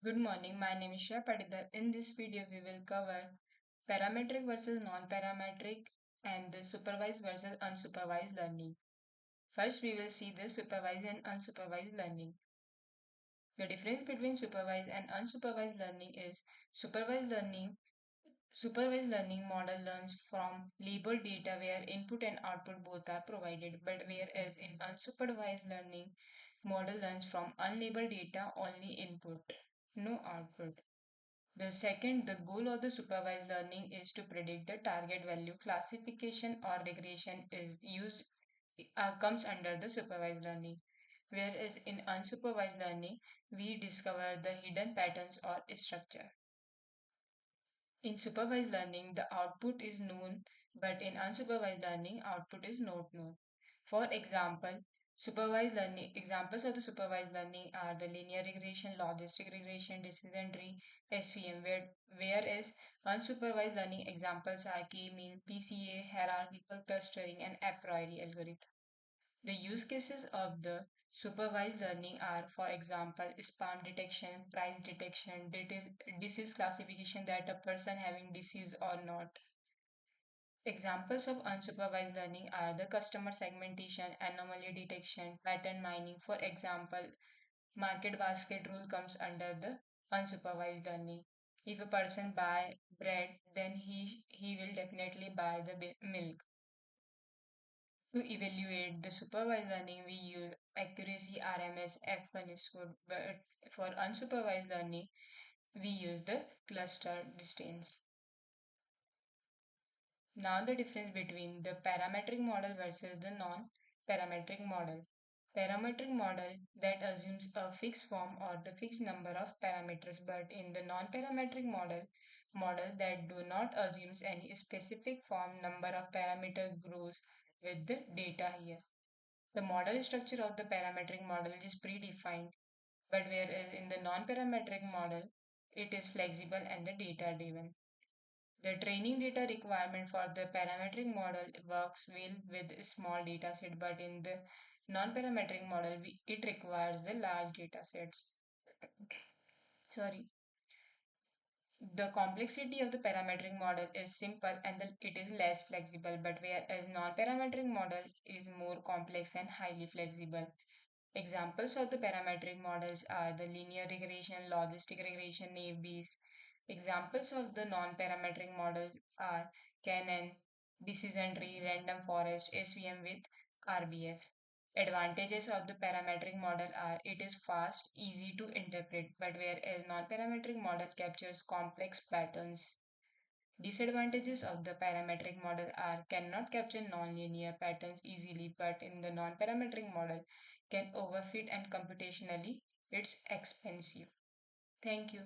Good morning, my name is Shreya Patidar. In this video, we will cover parametric versus non-parametric and the supervised versus unsupervised learning. First, we will see the supervised and unsupervised learning. The difference between supervised and unsupervised learning is supervised learning model learns from labeled data where input and output both are provided, but whereas in unsupervised learning model learns from unlabeled data, only input, no output. The goal of the supervised learning is to predict the target value. Classification or regression is used comes under the supervised learning. Whereas in unsupervised learning, we discover the hidden patterns or structure. In supervised learning, the output is known, but in unsupervised learning, output is not known. For example, supervised learning examples of the supervised learning are the linear regression, logistic regression, decision tree, SVM, whereas unsupervised learning examples are K-mean, PCA, hierarchical clustering, and a priori algorithm. The use cases of the supervised learning are, for example, spam detection, price detection, disease classification that a person having disease or not. Examples of unsupervised learning are the customer segmentation, anomaly detection, pattern mining. For example, market basket rule comes under the unsupervised learning. If a person buy bread, then he will definitely buy the milk. To evaluate the supervised learning, we use accuracy RMS F1 is good, but for unsupervised learning, we use the cluster distance. Now, the difference between the parametric model versus the non-parametric model. Parametric model that assumes a fixed form or the fixed number of parameters, but in the non-parametric model that do not assumes any specific form number of parameter grows with the data here. The model structure of the parametric model is predefined, but whereas in the non-parametric model, it is flexible and the data driven. The training data requirement for the parametric model works well with small data set, but in the non-parametric model, it requires the large data sets. Sorry. The complexity of the parametric model is simple and it is less flexible, but whereas non-parametric model is more complex and highly flexible. Examples of the parametric models are the linear regression, logistic regression, naive Examples of the non-parametric models are Cannon, decision tree, random forest, SVM with RBF. Advantages of the parametric model are it is fast, easy to interpret, but whereas non-parametric model captures complex patterns. Disadvantages of the parametric model are cannot capture nonlinear patterns easily, but in the non-parametric model can overfit and computationally it's expensive. Thank you.